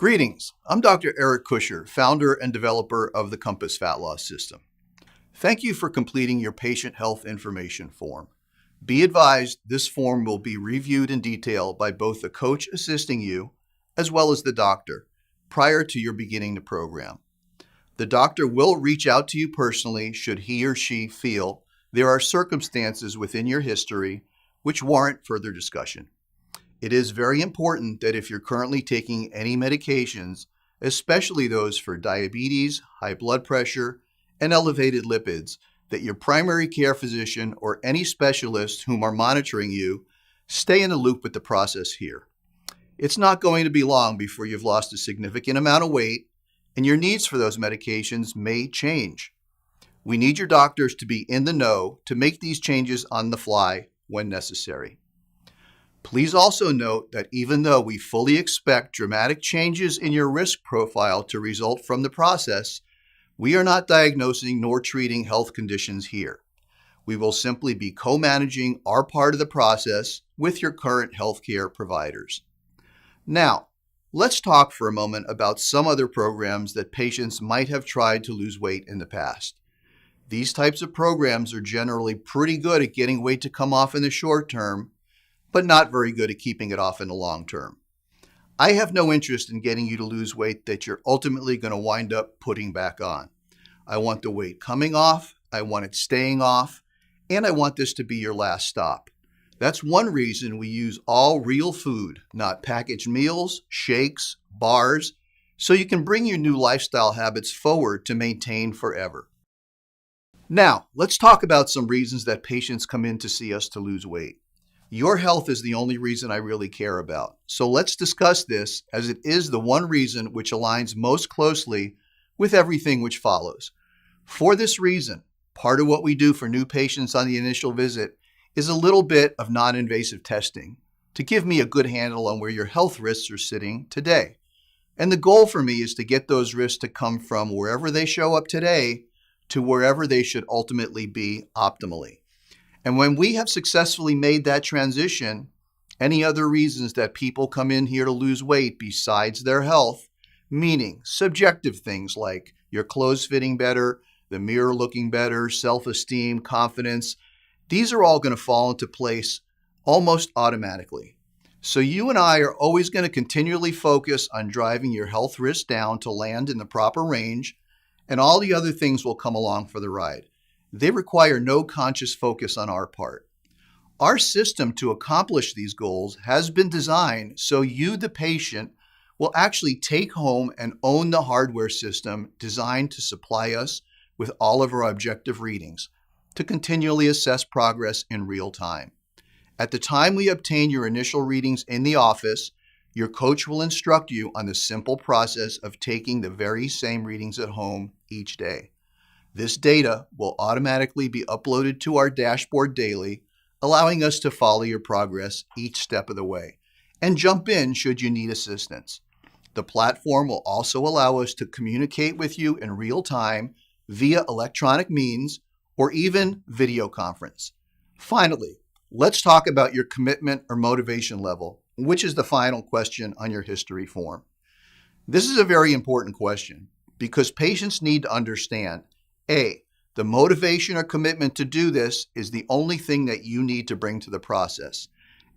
Greetings, I'm Dr. Eric Kusher, founder and developer of the Compass Fat Loss System. Thank you for completing your patient health information form. Be advised, this form will be reviewed in detail by both the coach assisting you as well as the doctor prior to your beginning the program. The doctor will reach out to you personally should he or she feel there are circumstances within your history which warrant further discussion. It is very important that if you're currently taking any medications, especially those for diabetes, high blood pressure, and elevated lipids, that your primary care physician or any specialist whom are monitoring you stay in the loop with the process here. It's not going to be long before you've lost a significant amount of weight, and your needs for those medications may change. We need your doctors to be in the know to make these changes on the fly when necessary. Please also note that even though we fully expect dramatic changes in your risk profile to result from the process, we are not diagnosing nor treating health conditions here. We will simply be co-managing our part of the process with your current healthcare providers. Now, let's talk for a moment about some other programs that patients might have tried to lose weight in the past. These types of programs are generally pretty good at getting weight to come off in the short term, but not very good at keeping it off in the long term. I have no interest in getting you to lose weight that you're ultimately going to wind up putting back on. I want the weight coming off, I want it staying off, and I want this to be your last stop. That's one reason we use all real food, not packaged meals, shakes, bars, so you can bring your new lifestyle habits forward to maintain forever. Now, let's talk about some reasons that patients come in to see us to lose weight. Your health is the only reason I really care about. So let's discuss this, as it is the one reason which aligns most closely with everything which follows. For this reason, part of what we do for new patients on the initial visit is a little bit of non-invasive testing to give me a good handle on where your health risks are sitting today. And the goal for me is to get those risks to come from wherever they show up today to wherever they should ultimately be optimally. And when we have successfully made that transition, any other reasons that people come in here to lose weight besides their health, meaning subjective things like your clothes fitting better, the mirror looking better, self-esteem, confidence, these are all going to fall into place almost automatically. So you and I are always going to continually focus on driving your health risk down to land in the proper range, and all the other things will come along for the ride. They require no conscious focus on our part. Our system to accomplish these goals has been designed so you, the patient, will actually take home and own the hardware system designed to supply us with all of our objective readings to continually assess progress in real time. At the time we obtain your initial readings in the office, your coach will instruct you on the simple process of taking the very same readings at home each day. This data will automatically be uploaded to our dashboard daily, allowing us to follow your progress each step of the way and jump in should you need assistance. The platform will also allow us to communicate with you in real time via electronic means or even video conference. Finally, let's talk about your commitment or motivation level, which is the final question on your history form. This is a very important question because patients need to understand A, the motivation or commitment to do this is the only thing that you need to bring to the process.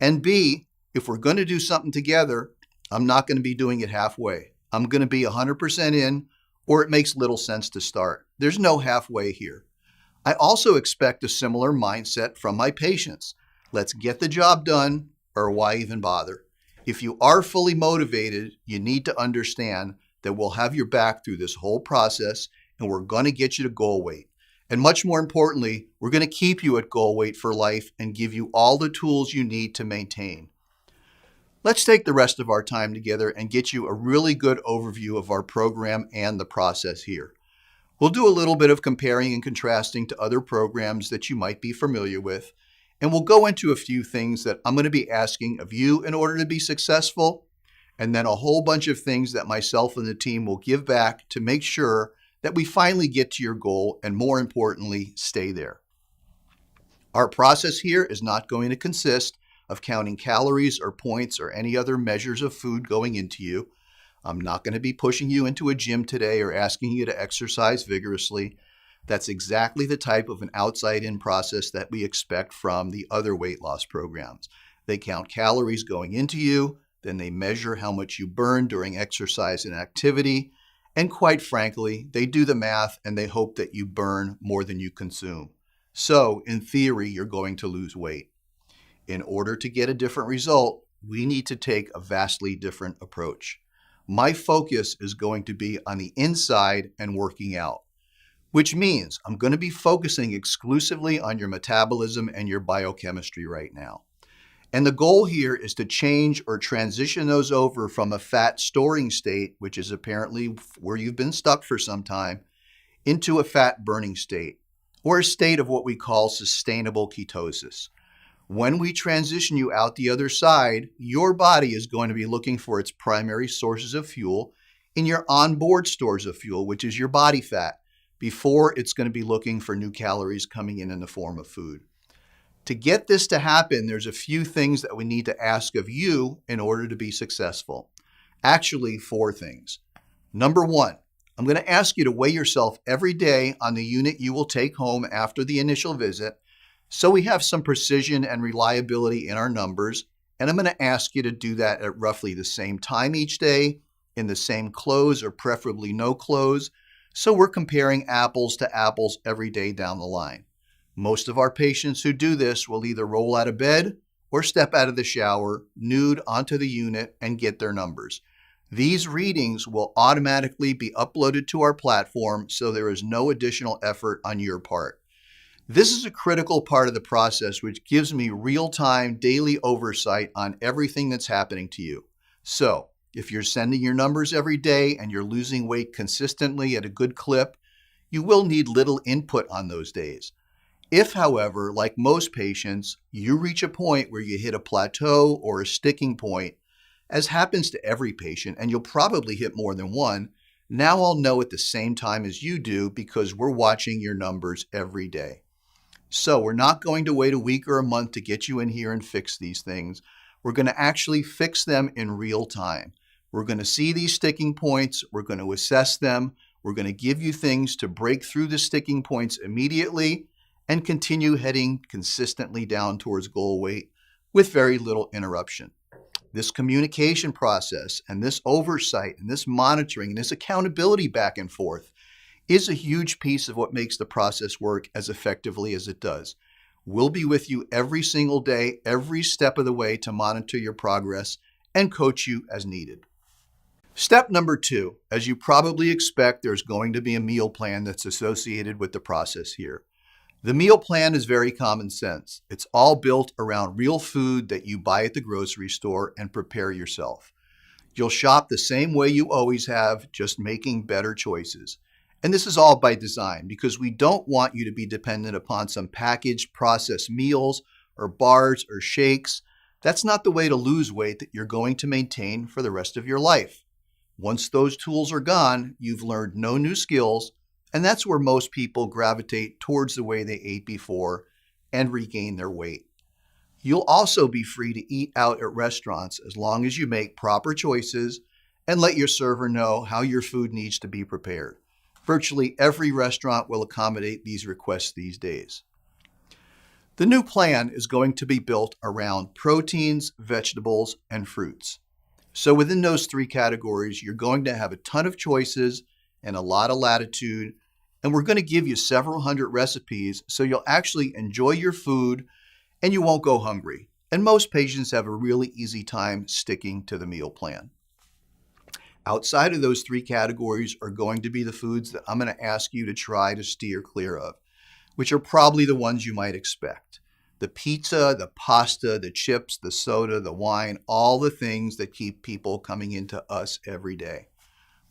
And B, if we're going to do something together, I'm not going to be doing it halfway. I'm going to be 100% in, or it makes little sense to start. There's no halfway here. I also expect a similar mindset from my patients. Let's get the job done, or why even bother? If you are fully motivated, you need to understand that we'll have your back through this whole process, and we're going to get you to goal weight. And much more importantly, we're going to keep you at goal weight for life and give you all the tools you need to maintain. Let's take the rest of our time together and get you a really good overview of our program and the process here. We'll do a little bit of comparing and contrasting to other programs that you might be familiar with, and we'll go into a few things that I'm going to be asking of you in order to be successful, and then a whole bunch of things that myself and the team will give back to make sure that we finally get to your goal and, more importantly, stay there. Our process here is not going to consist of counting calories or points or any other measures of food going into you. I'm not going to be pushing you into a gym today or asking you to exercise vigorously. That's exactly the type of an outside-in process that we expect from the other weight loss programs. They count calories going into you, then they measure how much you burn during exercise and activity, and quite frankly, they do the math and they hope that you burn more than you consume. So, in theory, you're going to lose weight. In order to get a different result, we need to take a vastly different approach. My focus is going to be on the inside and working out, which means I'm going to be focusing exclusively on your metabolism and your biochemistry right now. And the goal here is to change or transition those over from a fat storing state, which is apparently where you've been stuck for some time, into a fat burning state, or a state of what we call sustainable ketosis. When we transition you out the other side, your body is going to be looking for its primary sources of fuel in your onboard stores of fuel, which is your body fat, before it's going to be looking for new calories coming in the form of food. To get this to happen, there's a few things that we need to ask of you in order to be successful. Actually, 4 things. Number 1, I'm going to ask you to weigh yourself every day on the unit you will take home after the initial visit, so we have some precision and reliability in our numbers, and I'm going to ask you to do that at roughly the same time each day, in the same clothes or preferably no clothes, so we're comparing apples to apples every day down the line. Most of our patients who do this will either roll out of bed or step out of the shower, nude onto the unit, and get their numbers. These readings will automatically be uploaded to our platform, so there is no additional effort on your part. This is a critical part of the process, which gives me real-time daily oversight on everything that's happening to you. So, if you're sending your numbers every day and you're losing weight consistently at a good clip, you will need little input on those days. If, however, like most patients, you reach a point where you hit a plateau or a sticking point, as happens to every patient, and you'll probably hit more than one, now I'll know at the same time as you do because we're watching your numbers every day. So we're not going to wait a week or a month to get you in here and fix these things. We're going to actually fix them in real time. We're going to see these sticking points. We're going to assess them. We're going to give you things to break through the sticking points immediately and continue heading consistently down towards goal weight with very little interruption. This communication process and this oversight and this monitoring and this accountability back and forth is a huge piece of what makes the process work as effectively as it does. We'll be with you every single day, every step of the way to monitor your progress and coach you as needed. Step number 2, as you probably expect, there's going to be a meal plan that's associated with the process here. The meal plan is very common sense. It's all built around real food that you buy at the grocery store and prepare yourself. You'll shop the same way you always have, just making better choices. And this is all by design because we don't want you to be dependent upon some packaged processed meals or bars or shakes. That's not the way to lose weight that you're going to maintain for the rest of your life. Once those tools are gone, you've learned no new skills, and that's where most people gravitate towards the way they ate before and regain their weight. You'll also be free to eat out at restaurants as long as you make proper choices and let your server know how your food needs to be prepared. Virtually every restaurant will accommodate these requests these days. The new plan is going to be built around proteins, vegetables, and fruits. So within those 3 categories, you're going to have a ton of choices and a lot of latitude, and we're going to give you several hundred recipes so you'll actually enjoy your food and you won't go hungry. And most patients have a really easy time sticking to the meal plan. Outside of those 3 categories are going to be the foods that I'm going to ask you to try to steer clear of, which are probably the ones you might expect. The pizza, the pasta, the chips, the soda, the wine, all the things that keep people coming into us every day.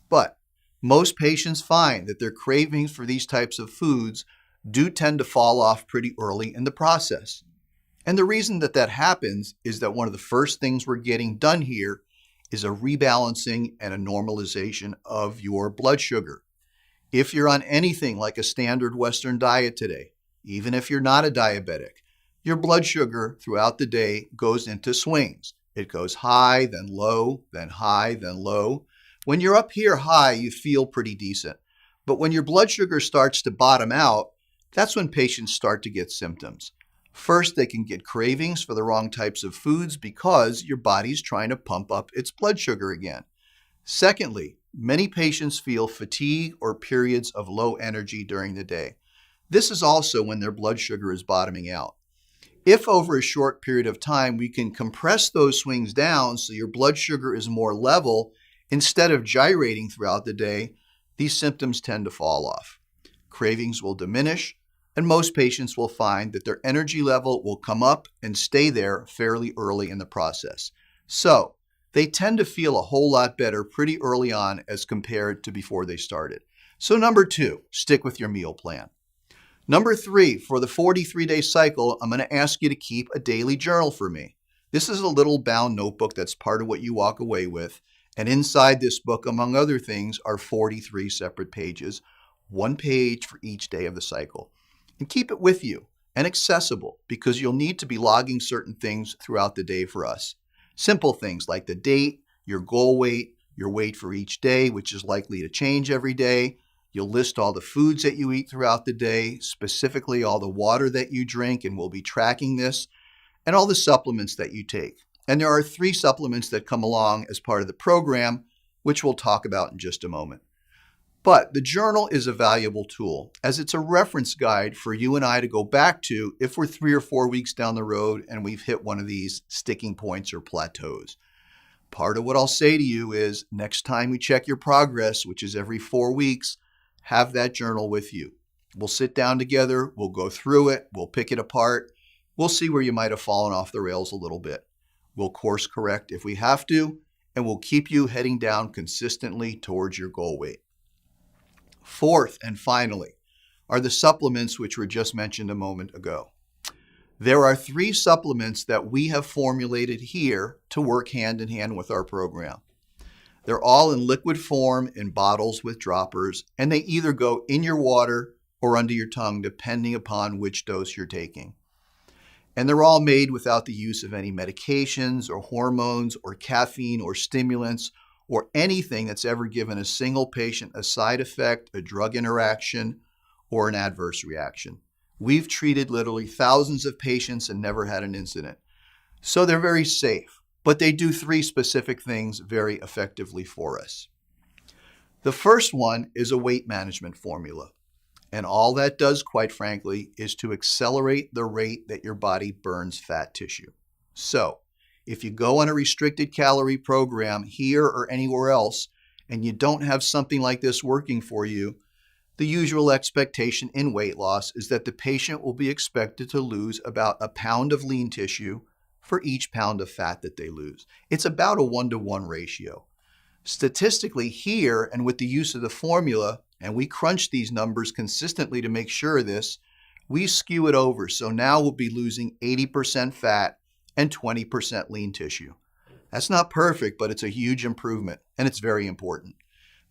But most patients find that their cravings for these types of foods do tend to fall off pretty early in the process. And the reason that that happens is that one of the first things we're getting done here is a rebalancing and a normalization of your blood sugar. If you're on anything like a standard Western diet today, even if you're not a diabetic, your blood sugar throughout the day goes into swings. It goes high, then low, then high, then low. When you're up here high, you feel pretty decent. But when your blood sugar starts to bottom out, that's when patients start to get symptoms. First, they can get cravings for the wrong types of foods because your body's trying to pump up its blood sugar again. Secondly, many patients feel fatigue or periods of low energy during the day. This is also when their blood sugar is bottoming out. If over a short period of time we can compress those swings down so your blood sugar is more level instead of gyrating throughout the day, these symptoms tend to fall off. Cravings will diminish, and most patients will find that their energy level will come up and stay there fairly early in the process. So, they tend to feel a whole lot better pretty early on as compared to before they started. So number 2, stick with your meal plan. Number 3, for the 43-day cycle, I'm going to ask you to keep a daily journal for me. This is a little bound notebook that's part of what you walk away with. And inside this book, among other things, are 43 separate pages, 1 page for each day of the cycle. And keep it with you and accessible because you'll need to be logging certain things throughout the day for us. Simple things like the date, your goal weight, your weight for each day, which is likely to change every day. You'll list all the foods that you eat throughout the day, specifically all the water that you drink, and we'll be tracking this, and all the supplements that you take. And there are 3 supplements that come along as part of the program, which we'll talk about in just a moment. But the journal is a valuable tool as it's a reference guide for you and I to go back to if we're 3 or 4 weeks down the road and we've hit one of these sticking points or plateaus. Part of what I'll say to you is next time we check your progress, which is every 4 weeks, have that journal with you. We'll sit down together, we'll go through it, we'll pick it apart, we'll see where you might have fallen off the rails a little bit. We'll course correct if we have to, and we'll keep you heading down consistently towards your goal weight. Fourth and finally are the supplements which were just mentioned a moment ago. There are 3 supplements that we have formulated here to work hand in hand with our program. They're all in liquid form in bottles with droppers, and they either go in your water or under your tongue depending upon which dose you're taking. And they're all made without the use of any medications or hormones or caffeine or stimulants or anything that's ever given a single patient a side effect, a drug interaction, or an adverse reaction. We've treated literally thousands of patients and never had an incident. So they're very safe, but they do 3 specific things very effectively for us. The first one is a weight management formula. And all that does, quite frankly, is to accelerate the rate that your body burns fat tissue. So, if you go on a restricted calorie program here or anywhere else, and you don't have something like this working for you, the usual expectation in weight loss is that the patient will be expected to lose about a pound of lean tissue for each pound of fat that they lose. It's about a 1-to-1 ratio. Statistically here, and with the use of the formula, and we crunch these numbers consistently to make sure of this, we skew it over. So now we'll be losing 80% fat and 20% lean tissue. That's not perfect, but it's a huge improvement, and it's very important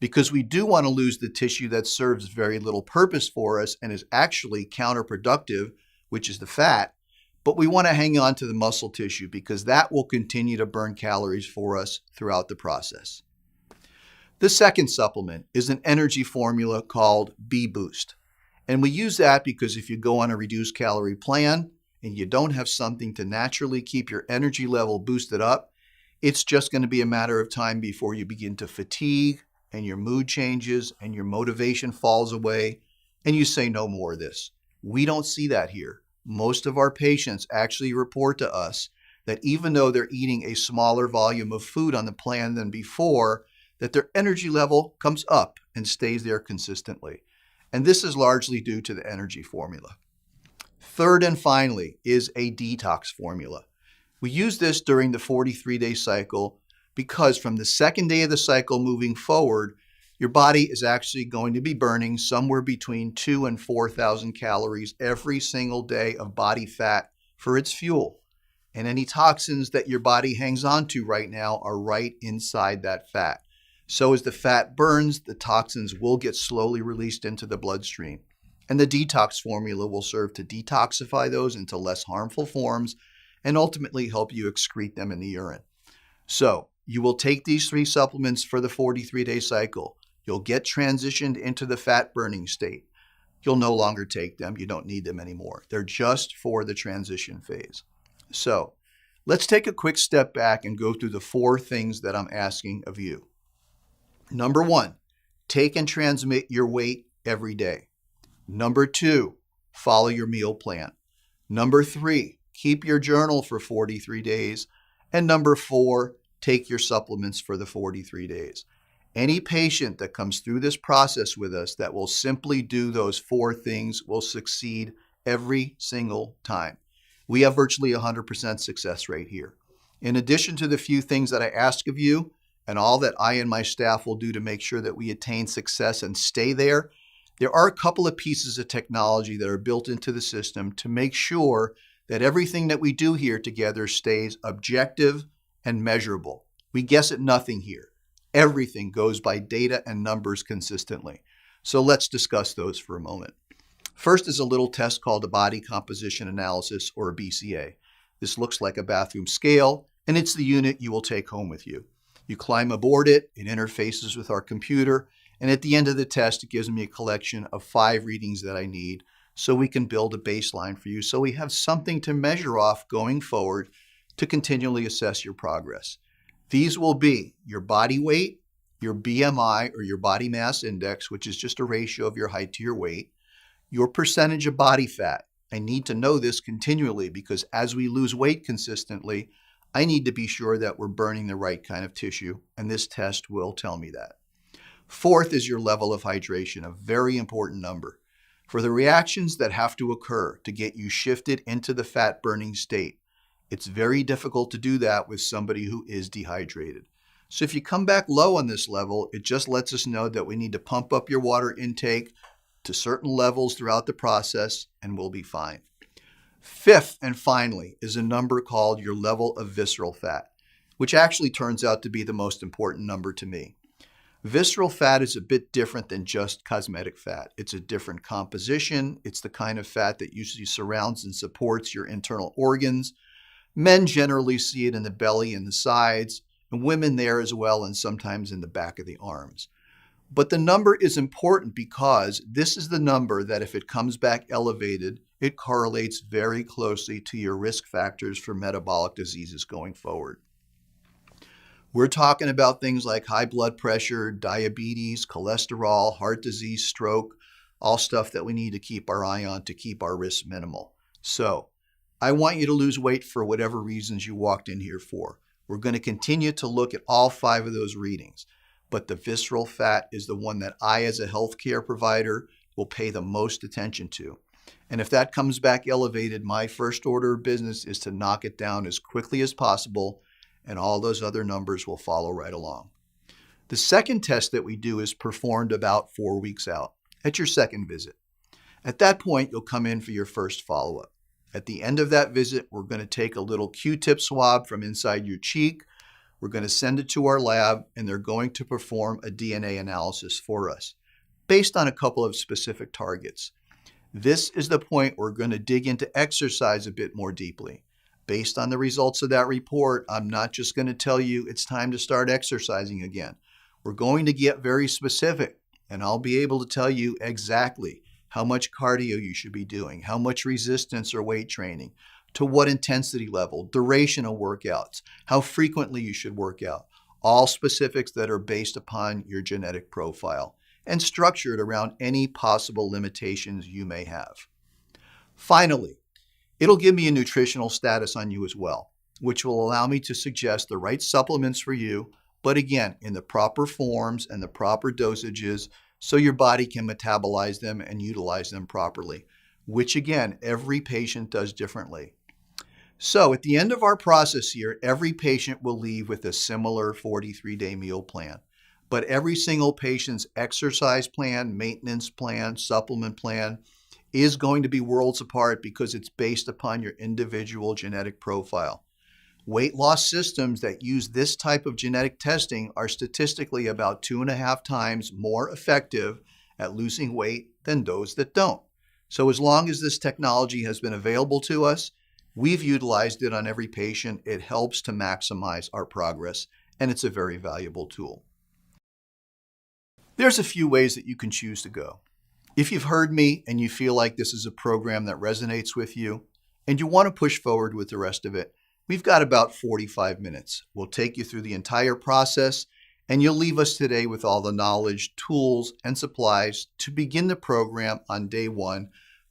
because we do want to lose the tissue that serves very little purpose for us and is actually counterproductive, which is the fat, but we want to hang on to the muscle tissue because that will continue to burn calories for us throughout the process. The second supplement is an energy formula called B-Boost. And we use that because if you go on a reduced calorie plan and you don't have something to naturally keep your energy level boosted up, it's just going to be a matter of time before you begin to fatigue and your mood changes and your motivation falls away and you say no more of this. We don't see that here. Most of our patients actually report to us that even though they're eating a smaller volume of food on the plan than before, that their energy level comes up and stays there consistently. And this is largely due to the energy formula. Third and finally is a detox formula. We use this during the 43-day cycle because from the second day of the cycle moving forward, your body is actually going to be burning somewhere between 2,000 and 4,000 calories every single day of body fat for its fuel. And any toxins that your body hangs on to right now are right inside that fat. So as the fat burns, the toxins will get slowly released into the bloodstream. And the detox formula will serve to detoxify those into less harmful forms and ultimately help you excrete them in the urine. So you will take these 3 supplements for the 43-day cycle. You'll get transitioned into the fat burning state. You'll no longer take them. You don't need them anymore. They're just for the transition phase. So let's take a quick step back and go through the 4 things that I'm asking of you. Number 1, take and transmit your weight every day. Number 2, follow your meal plan. Number 3, keep your journal for 43 days. And number 4, take your supplements for the 43 days. Any patient that comes through this process with us that will simply do those 4 things will succeed every single time. We have virtually 100% success rate here. In addition to the few things that I ask of you and all that I and my staff will do to make sure that we attain success and stay there, there are a couple of pieces of technology that are built into the system to make sure that everything that we do here together stays objective and measurable. We guess at nothing here. Everything goes by data and numbers consistently. So let's discuss those for a moment. First is a little test called a body composition analysis, or a BCA. This looks like a bathroom scale, and it's the unit you will take home with you. You climb aboard it, it interfaces with our computer, and at the end of the test, it gives me a collection of 5 readings that I need so we can build a baseline for you so we have something to measure off going forward to continually assess your progress. These will be your body weight, your BMI, or your body mass index, which is just a ratio of your height to your weight, your percentage of body fat. I need to know this continually because as we lose weight consistently, I need to be sure that we're burning the right kind of tissue, and this test will tell me that. 4th is your level of hydration, a very important number. For the reactions that have to occur to get you shifted into the fat burning state, it's very difficult to do that with somebody who is dehydrated. So if you come back low on this level, it just lets us know that we need to pump up your water intake to certain levels throughout the process, and we'll be fine. 5th and finally is a number called your level of visceral fat, which actually turns out to be the most important number to me. Visceral fat is a bit different than just cosmetic fat. It's a different composition. It's the kind of fat that usually surrounds and supports your internal organs. Men generally see it in the belly and the sides, and women there as well, and sometimes in the back of the arms. But the number is important because this is the number that if it comes back elevated, it correlates very closely to your risk factors for metabolic diseases going forward. We're talking about things like high blood pressure, diabetes, cholesterol, heart disease, stroke, all stuff that we need to keep our eye on to keep our risk minimal. So I want you to lose weight for whatever reasons you walked in here for. We're going to continue to look at all 5 of those readings, but the visceral fat is the one that I, as a healthcare provider, will pay the most attention to. And if that comes back elevated, my first order of business is to knock it down as quickly as possible, and all those other numbers will follow right along. The second test that we do is performed about 4 weeks out, at your second visit. At that point, you'll come in for your first follow-up. At the end of that visit, we're going to take a little Q-tip swab from inside your cheek. We're going to send it to our lab, and they're going to perform a DNA analysis for us based on a couple of specific targets. This is the point we're going to dig into exercise a bit more deeply. Based on the results of that report, I'm not just going to tell you it's time to start exercising again. We're going to get very specific, and I'll be able to tell you exactly how much cardio you should be doing, how much resistance or weight training, to what intensity level, duration of workouts, how frequently you should work out, all specifics that are based upon your genetic profile and structured around any possible limitations you may have. Finally, it'll give me a nutritional status on you as well, which will allow me to suggest the right supplements for you, but again, in the proper forms and the proper dosages so your body can metabolize them and utilize them properly, which again, every patient does differently. So at the end of our process here, every patient will leave with a similar 43-day meal plan. But every single patient's exercise plan, maintenance plan, supplement plan is going to be worlds apart because it's based upon your individual genetic profile. Weight loss systems that use this type of genetic testing are statistically about 2.5 times more effective at losing weight than those that don't. So as long as this technology has been available to us, we've utilized it on every patient. It helps to maximize our progress and it's a very valuable tool. There's a few ways that you can choose to go. If you've heard me and you feel like this is a program that resonates with you and you want to push forward with the rest of it, we've got about 45 minutes. We'll take you through the entire process and you'll leave us today with all the knowledge, tools, and supplies to begin the program on day one,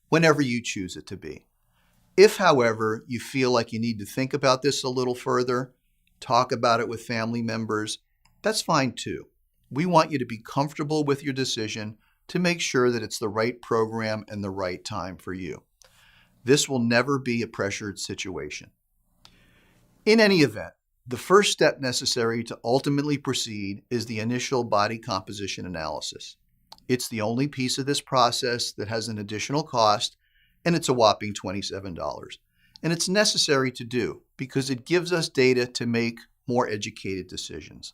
whenever you choose it to be. If, however, you feel like you need to think about this a little further, talk about it with family members, that's fine too. We want you to be comfortable with your decision to make sure that it's the right program and the right time for you. This will never be a pressured situation. In any event, the first step necessary to ultimately proceed is the initial body composition analysis. It's the only piece of this process that has an additional cost, and it's a whopping $27. And it's necessary to do because it gives us data to make more educated decisions.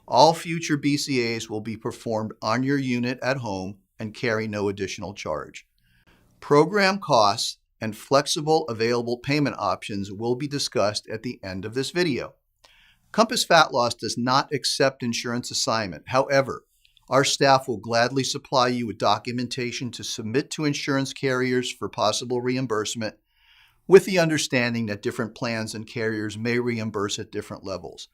All future BCAs will be performed on your unit at home and carry no additional charge. Program costs and flexible available payment options will be discussed at the end of this video. Compass Fat Loss does not accept insurance assignment. However, our staff will gladly supply you with documentation to submit to insurance carriers for possible reimbursement, with the understanding that different plans and carriers may reimburse at different levels.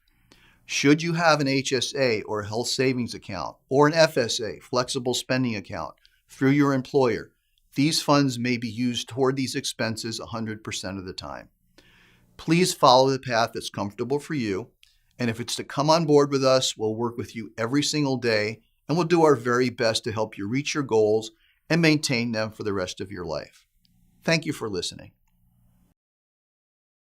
Should you have an HSA or health savings account or an FSA, flexible spending account, through your employer, these funds may be used toward these expenses 100% of the time. Please follow the path that's comfortable for you, and if it's to come on board with us, we'll work with you every single day, and we'll do our very best to help you reach your goals and maintain them for the rest of your life. Thank you for listening.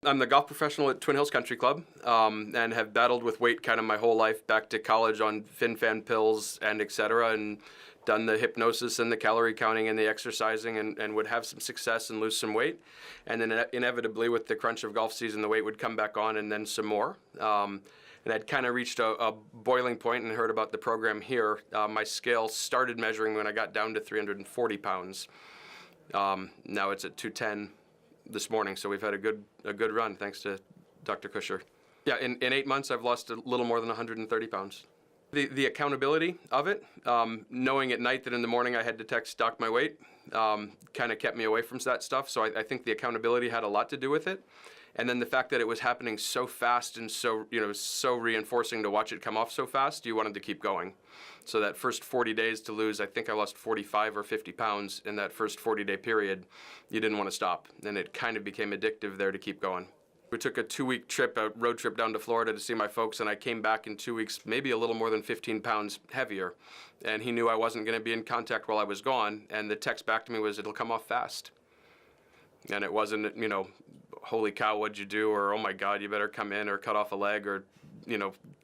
I'm the golf professional at Twin Hills Country Club and have battled with weight kind of my whole life, back to college on FinFan pills and etc., and done the hypnosis and the calorie counting and the exercising and would have some success and lose some weight. And then inevitably with the crunch of golf season, the weight would come back on and then some more. And I'd kind of reached a boiling point and heard about the program here. My scale started measuring when I got down to 340 pounds. Now it's at 210. This morning, so we've had a good run thanks to Dr. Kusher. Yeah, in 8 months I've lost a little more than 130 pounds. The accountability of it, knowing at night that in the morning I had to text doc my weight, kind of kept me away from that stuff, so I think the accountability had a lot to do with it. And then the fact that it was happening so fast and so reinforcing to watch it come off so fast, you wanted to keep going. So that first 40 days to lose, I think I lost 45 or 50 pounds in that first 40-day period. You didn't want to stop, and it kind of became addictive there to keep going. We took a 2-week trip, a road trip down to Florida to see my folks, and I came back in 2 weeks, maybe a little more than 15 pounds heavier. And he knew I wasn't going to be in contact while I was gone, and the text back to me was, "It'll come off fast." And it wasn't, holy cow, what'd you do? Or, oh my God, you better come in, or cut off a leg, or,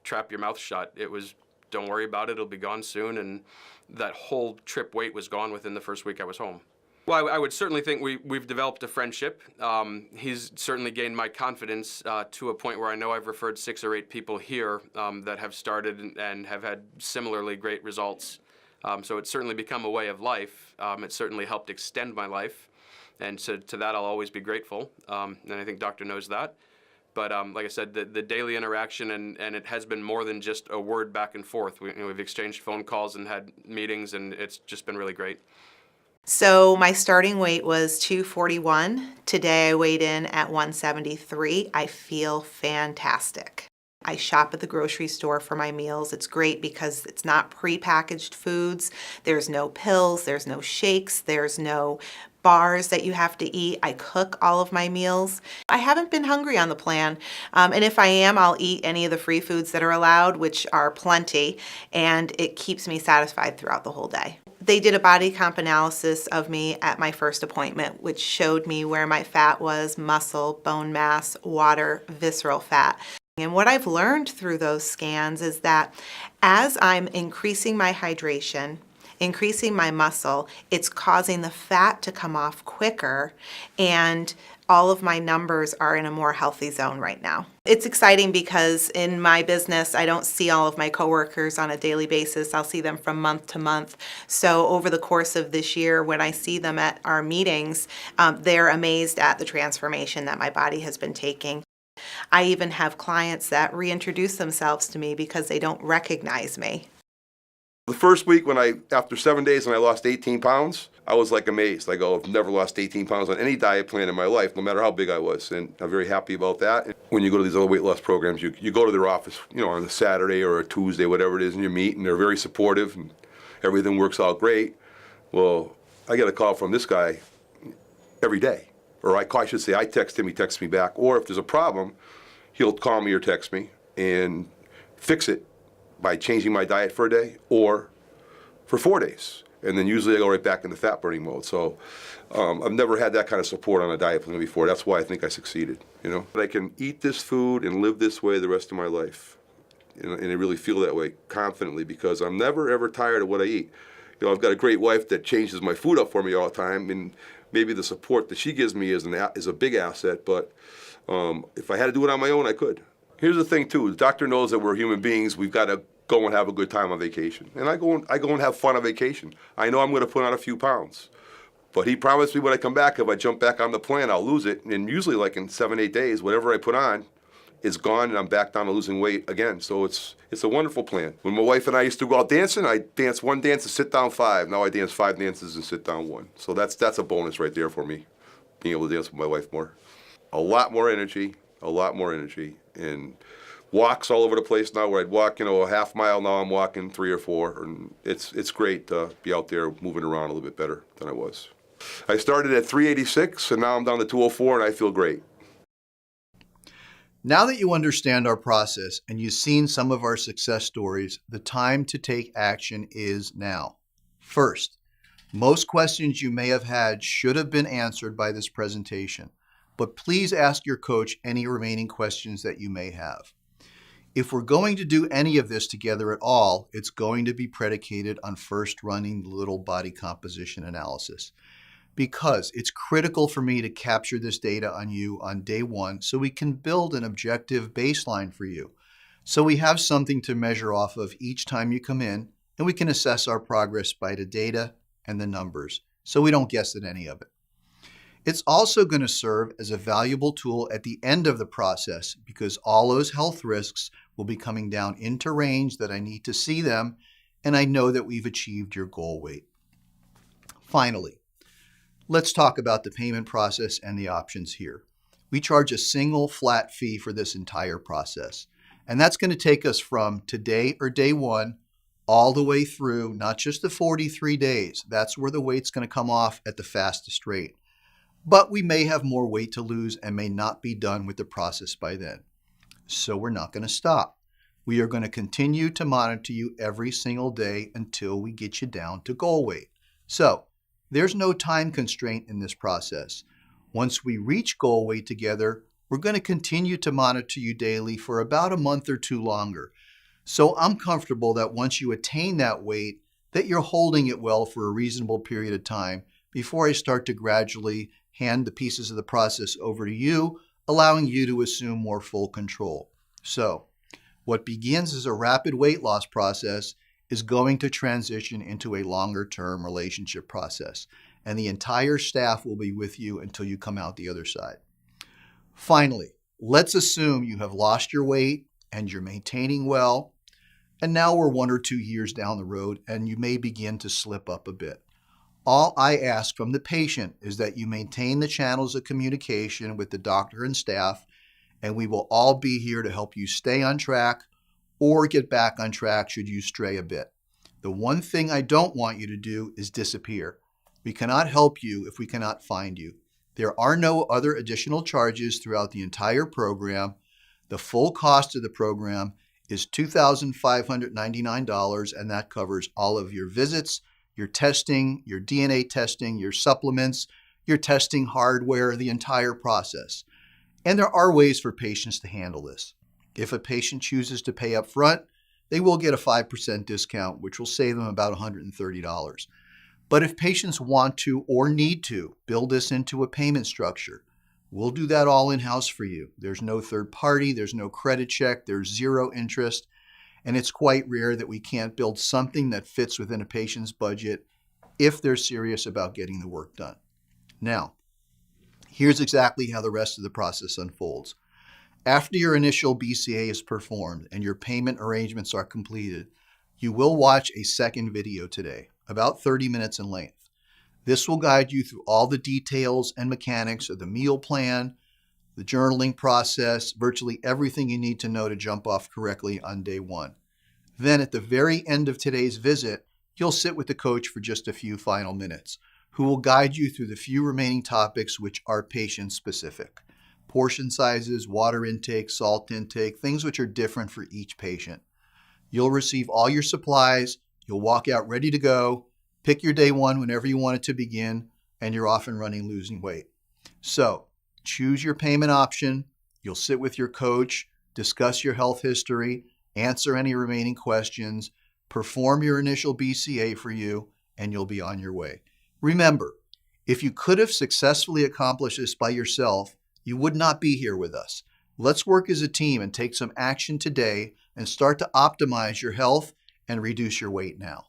trap your mouth shut. It was, don't worry about it, it'll be gone soon. And that whole trip weight was gone within the first week I was home. Well, I would certainly think we've developed a friendship. He's certainly gained my confidence to a point where I know I've referred 6 or 8 people here that have started and have had similarly great results. So it's certainly become a way of life. It's certainly helped extend my life. And so to that I'll always be grateful, and I think Doctor knows that. But like I said, the daily interaction, and it has been more than just a word back and forth. We've exchanged phone calls and had meetings, and it's just been really great. So my starting weight was 241. Today I weighed in at 173. I feel fantastic. I shop at the grocery store for my meals. It's great because it's not prepackaged foods. There's no pills, there's no shakes, there's no bars that you have to eat. I cook all of my meals. I haven't been hungry on the plan, and if I am, I'll eat any of the free foods that are allowed, which are plenty, and it keeps me satisfied throughout the whole day. They did a body comp analysis of me at my first appointment, which showed me where my fat was: muscle, bone mass, water, visceral fat. And what I've learned through those scans is that as I'm increasing my hydration, increasing my muscle, it's causing the fat to come off quicker, and all of my numbers are in a more healthy zone right now. It's exciting because in my business, I don't see all of my coworkers on a daily basis. I'll see them from month to month. So over the course of this year, when I see them at our meetings, they're amazed at the transformation that my body has been taking. I even have clients that reintroduce themselves to me because they don't recognize me. The first week after 7 days when I lost 18 pounds, I was like amazed. I go, I've never lost 18 pounds on any diet plan in my life, no matter how big I was. And I'm very happy about that. And when you go to these other weight loss programs, you go to their office, on a Saturday or a Tuesday, whatever it is, and you meet, and they're very supportive, and everything works out great. Well, I get a call from this guy every day. Or I should say, I text him, he texts me back. Or if there's a problem, he'll call me or text me and fix it by changing my diet for a day or for 4 days. And then usually I go right back into fat burning mode. So I've never had that kind of support on a diet plan before. That's why I think I succeeded, But I can eat this food and live this way the rest of my life. And I really feel that way confidently because I'm never, ever tired of what I eat. I've got a great wife that changes my food up for me all the time, and maybe the support that she gives me is a big asset, but if I had to do it on my own, I could. Here's the thing, too. The doctor knows that we're human beings. We've got to go and have a good time on vacation. And I go and have fun on vacation. I know I'm going to put on a few pounds. But he promised me when I come back, if I jump back on the plan, I'll lose it. And usually, like in 7, 8 days, whatever I put on is gone, and I'm back down to losing weight again. So it's a wonderful plan. When my wife and I used to go out dancing, I danced 1 dance and sit down 5. Now I dance 5 dances and sit down 1. So that's a bonus right there for me, being able to dance with my wife more. A lot more energy, and walks all over the place now. Where I'd walk, a half mile, now I'm walking 3 or 4, and it's great to be out there moving around a little bit better than I was. I started at 386, and now I'm down to 204, and I feel great. Now that you understand our process and you've seen some of our success stories, the time to take action is now. First, most questions you may have had should have been answered by this presentation, but please ask your coach any remaining questions that you may have. If we're going to do any of this together at all, it's going to be predicated on first running the little body composition analysis, because it's critical for me to capture this data on you on day 1 so we can build an objective baseline for you. So we have something to measure off of each time you come in, and we can assess our progress by the data and the numbers, so we don't guess at any of it. It's also going to serve as a valuable tool at the end of the process because all those health risks will be coming down into range that I need to see them, and I know that we've achieved your goal weight. Finally, let's talk about the payment process and the options here. We charge a single flat fee for this entire process, and that's going to take us from today or day 1 all the way through not just the 43 days. That's where the weight's going to come off at the fastest rate. But we may have more weight to lose and may not be done with the process by then. So we're not going to stop. We are going to continue to monitor you every single day until we get you down to goal weight. So there's no time constraint in this process. Once we reach goal weight together, we're going to continue to monitor you daily for about a month or 2 longer. So I'm comfortable that once you attain that weight, that you're holding it well for a reasonable period of time before I start to gradually hand the pieces of the process over to you, allowing you to assume more full control. So what begins as a rapid weight loss process is going to transition into a longer-term relationship process, and the entire staff will be with you until you come out the other side. Finally, let's assume you have lost your weight and you're maintaining well, and now we're 1 or 2 years down the road and you may begin to slip up a bit. All I ask from the patient is that you maintain the channels of communication with the doctor and staff, and we will all be here to help you stay on track or get back on track should you stray a bit. The one thing I don't want you to do is disappear. We cannot help you if we cannot find you. There are no other additional charges throughout the entire program. The full cost of the program is $2,599, and that covers all of your visits, your testing, your DNA testing, your supplements, your testing hardware, the entire process. And there are ways for patients to handle this. If a patient chooses to pay up front, they will get a 5% discount, which will save them about $130. But if patients want to or need to build this into a payment structure, we'll do that all in-house for you. There's no third party, there's no credit check, there's 0 interest. And it's quite rare that we can't build something that fits within a patient's budget if they're serious about getting the work done. Now, here's exactly how the rest of the process unfolds. After your initial BCA is performed and your payment arrangements are completed, you will watch a second video today, about 30 minutes in length. This will guide you through all the details and mechanics of the meal plan, the journaling process, virtually everything you need to know to jump off correctly on day one. Then at the very end of today's visit, you'll sit with the coach for just a few final minutes, who will guide you through the few remaining topics which are patient-specific. Portion sizes, water intake, salt intake, things which are different for each patient. You'll receive all your supplies, you'll walk out ready to go, pick your day one whenever you want it to begin, and you're off and running losing weight. So, choose your payment option, you'll sit with your coach, discuss your health history, answer any remaining questions, perform your initial BCA for you, and you'll be on your way. Remember, if you could have successfully accomplished this by yourself, you would not be here with us. Let's work as a team and take some action today and start to optimize your health and reduce your weight now.